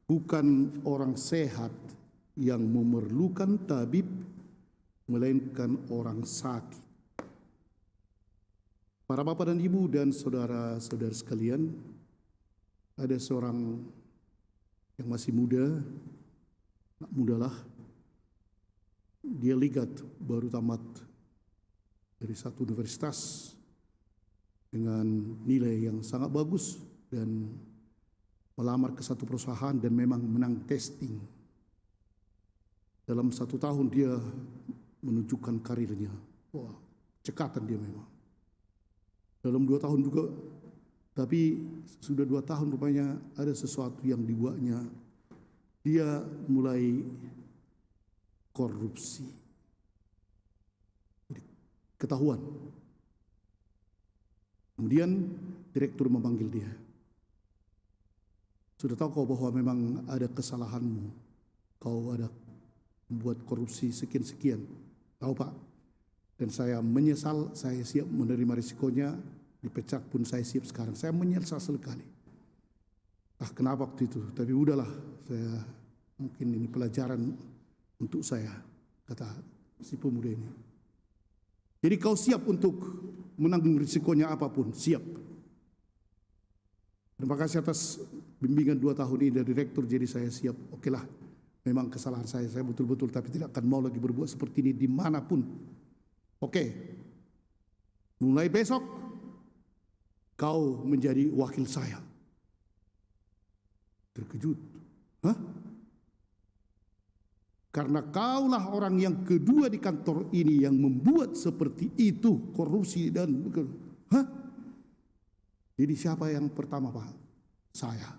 bukan orang sehat yang memerlukan tabib, melainkan orang sakit. Para bapak dan ibu dan saudara-saudara sekalian, ada seorang yang masih muda, anak mudalah, dia ligat baru tamat dari satu universitas dengan nilai yang sangat bagus dan melamar ke satu perusahaan dan memang menang testing. Dalam 1 tahun dia menunjukkan karirnya. Wah, cekatan dia memang. Dalam 2 tahun juga, tapi sudah 2 tahun rupanya ada sesuatu yang dibuatnya. Dia mulai korupsi. Ketahuan. Kemudian direktur memanggil dia. Sudah tahu kau bahwa memang ada kesalahanmu. Kau ada membuat korupsi sekian-sekian. Tahu Pak? Dan saya menyesal, saya siap menerima risikonya. Dipecat pun saya siap sekarang. Saya menyesal sekali. Kenapa waktu itu? Tapi udahlah, saya mungkin ini pelajaran untuk saya, kata si pemuda ini. Jadi kau siap untuk menanggung risikonya apapun, siap. Terima kasih atas bimbingan 2 tahun ini dari direktur, jadi saya siap. Oke lah, memang kesalahan saya betul-betul, tapi tidak akan mau lagi berbuat seperti ini dimanapun. Oke, mulai besok kau menjadi wakil saya. Terkejut. Hah? Karena kaulah orang yang kedua di kantor ini yang membuat seperti itu, korupsi dan... Hah? Jadi siapa yang pertama Pak? Saya.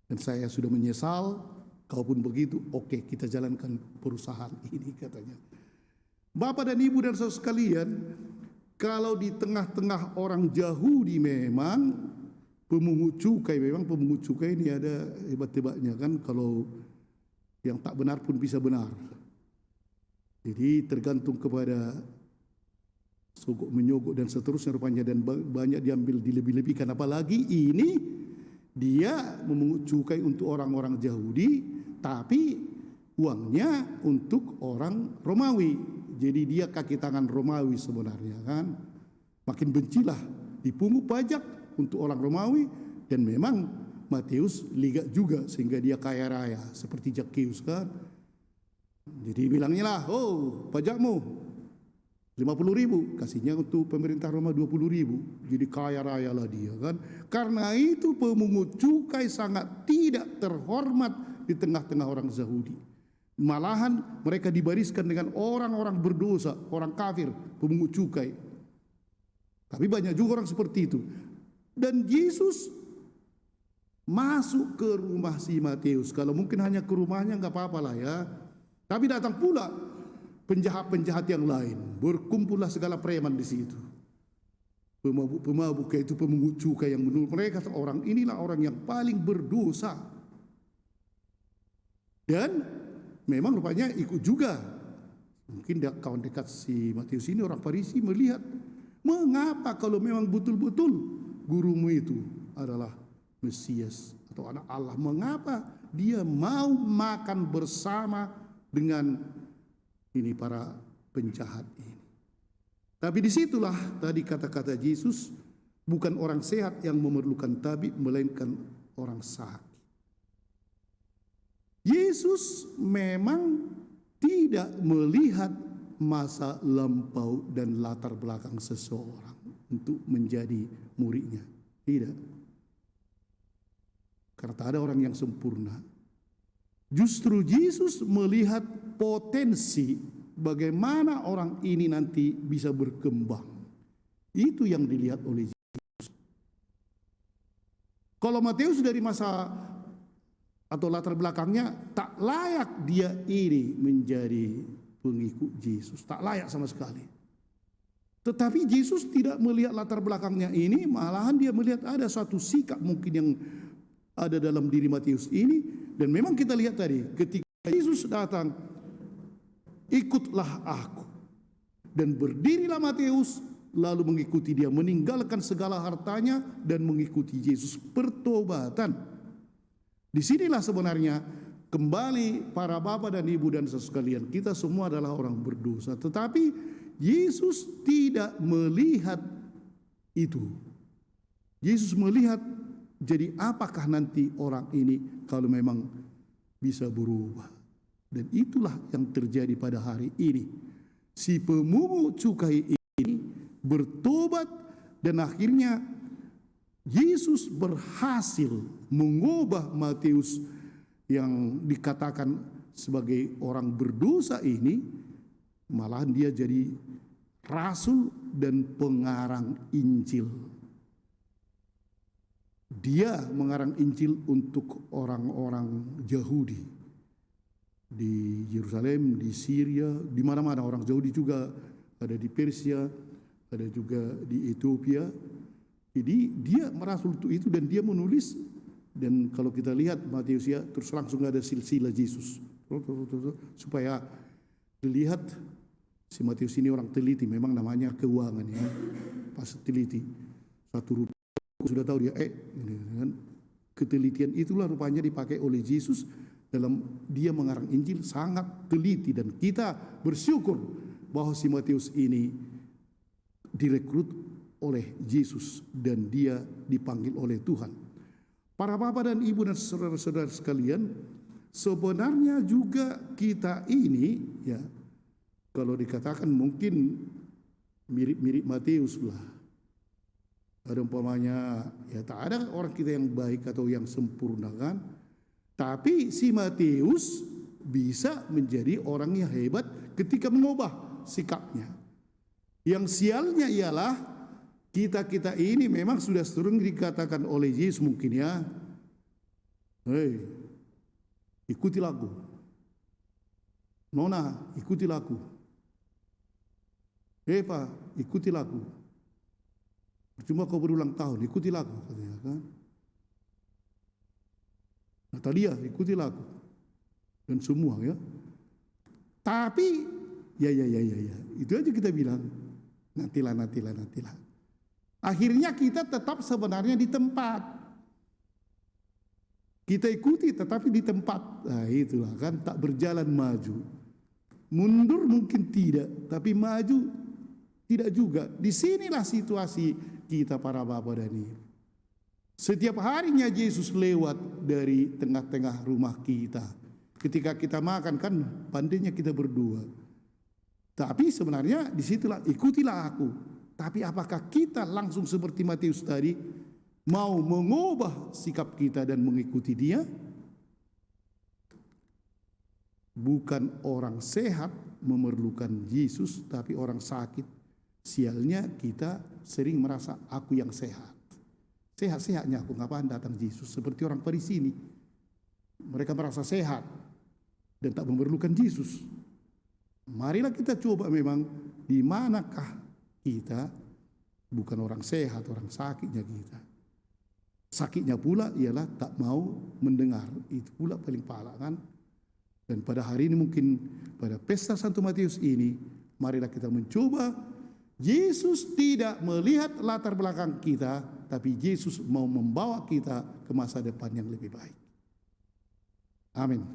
Dan saya sudah menyesal, kau pun begitu. Oke, kita jalankan perusahaan ini, katanya. Bapak dan Ibu dan saudara sekalian, kalau di tengah-tengah orang Yahudi memang pemungut cukai, memang pemungut cukai ini ada hebat-hebatnya kan, kalau yang tak benar pun bisa benar. Jadi tergantung kepada sogok menyogok dan seterusnya rupanya, dan banyak diambil dilebih-lebihkan. Apalagi ini dia memungut cukai untuk orang-orang Yahudi, tapi uangnya untuk orang Romawi. Jadi dia kaki tangan Romawi sebenarnya kan. Makin bencilah, dipungut pajak untuk orang Romawi, dan memang Matius ligat juga sehingga dia kaya raya seperti Zakheus kan. Jadi bilangnya lah, oh pajakmu 50.000, kasihnya untuk pemerintah Roma 20.000. Jadi kaya raya lah dia kan. Karena itu pemungut cukai sangat tidak terhormat di tengah-tengah orang Yahudi. Malahan mereka dibariskan dengan orang-orang berdosa, orang kafir, pemungut cukai. Tapi banyak juga orang seperti itu. Dan Yesus masuk ke rumah si Matius. Kalau mungkin hanya ke rumahnya nggak apa-apa lah ya. Tapi datang pula penjahat-penjahat yang lain. Berkumpullah segala preman di situ. Pemabuk itu pemungut cukai yang menurut mereka orang inilah orang yang paling berdosa. Dan memang rupanya ikut juga. Mungkin kawan dekat si Matius ini orang Farisi melihat, mengapa kalau memang betul-betul gurumu itu adalah Mesias atau anak Allah, mengapa dia mau makan bersama dengan ini para penjahat ini. Tapi disitulah tadi kata-kata Yesus, bukan orang sehat yang memerlukan tabib, melainkan orang sakit. Yesus memang tidak melihat masa lampau dan latar belakang seseorang untuk menjadi muridnya. Tidak. Karena tak ada orang yang sempurna. Justru Yesus melihat potensi bagaimana orang ini nanti bisa berkembang. Itu yang dilihat oleh Yesus. Kalau Matius dari masa atau latar belakangnya tak layak dia ini menjadi pengikut Yesus, tak layak sama sekali. Tetapi Yesus tidak melihat latar belakangnya ini, malahan dia melihat ada suatu sikap mungkin yang ada dalam diri Matius ini. Dan memang kita lihat tadi ketika Yesus datang, ikutlah aku. Dan berdirilah Matius lalu mengikuti dia, meninggalkan segala hartanya dan mengikuti Yesus. Pertobatan. Disinilah sebenarnya kembali para bapak dan ibu dan saudara sekalian, kita semua adalah orang berdosa, tetapi Yesus tidak melihat itu. Yesus melihat, jadi apakah nanti orang ini kalau memang bisa berubah. Dan itulah yang terjadi pada hari ini. Si pemungut cukai ini bertobat dan akhirnya Yesus berhasil mengubah Matius yang dikatakan sebagai orang berdosa ini, malahan dia jadi rasul dan pengarang Injil. Dia mengarang Injil untuk orang-orang Yahudi di Yerusalem, di Syria, di mana-mana orang Yahudi juga ada, di Persia, ada juga di Ethiopia. Jadi dia merasul untuk itu dan dia menulis, dan kalau kita lihat Matius ya, terus langsung ada silsilah Yesus supaya dilihat si Matius ini orang teliti, memang namanya keuangan ya, pas teliti satu rupiah sudah tahu dia ini kan. Ketelitian itulah rupanya dipakai oleh Yesus dalam dia mengarang Injil, sangat teliti, dan kita bersyukur bahwa si Matius ini direkrut oleh Yesus dan dia dipanggil oleh Tuhan. Para bapak dan ibu dan saudara-saudara sekalian, sebenarnya juga kita ini ya, kalau dikatakan mungkin mirip-mirip Matius lah. Ada umpamanya ya, tak ada orang kita yang baik atau yang sempurna kan. Tapi si Matius bisa menjadi orang yang hebat ketika mengubah sikapnya. Yang sialnya ialah kita ini memang sudah sering dikatakan oleh Yesus mungkin ya, hei, ikutilah aku. Nona, ikutilah aku. Hei Pak, ikutilah aku. Percuma kau berulang tahun, ikutilah aku, katanya kan. Natalia, ikutilah aku. Dan semua ya. Tapi ya, itu aja kita bilang, nantilah. Akhirnya kita tetap sebenarnya di tempat. Kita ikuti tetapi di tempat. Nah itulah kan, tak berjalan maju. Mundur mungkin tidak, tapi maju tidak juga. Disinilah situasi kita para bapak dan ibu. Setiap harinya Yesus lewat dari tengah-tengah rumah kita. Ketika kita makan kan pandainya kita berdua. Tapi sebenarnya disitulah ikutilah aku. Tapi apakah kita langsung seperti Matius tadi mau mengubah sikap kita dan mengikuti dia? Bukan orang sehat memerlukan Yesus, tapi orang sakit. Sialnya kita sering merasa aku yang sehat. Sehat-sehatnya aku, ngapain datang Yesus? Seperti orang Farisi ini. Mereka merasa sehat dan tak memerlukan Yesus. Marilah kita coba memang di manakah kita bukan orang sehat, orang sakitnya kita. Sakitnya pula ialah tak mau mendengar. Itu pula paling parah kan. Dan pada hari ini mungkin pada pesta Santo Matius ini, marilah kita mencoba. Yesus tidak melihat latar belakang kita, tapi Yesus mau membawa kita ke masa depan yang lebih baik. Amin.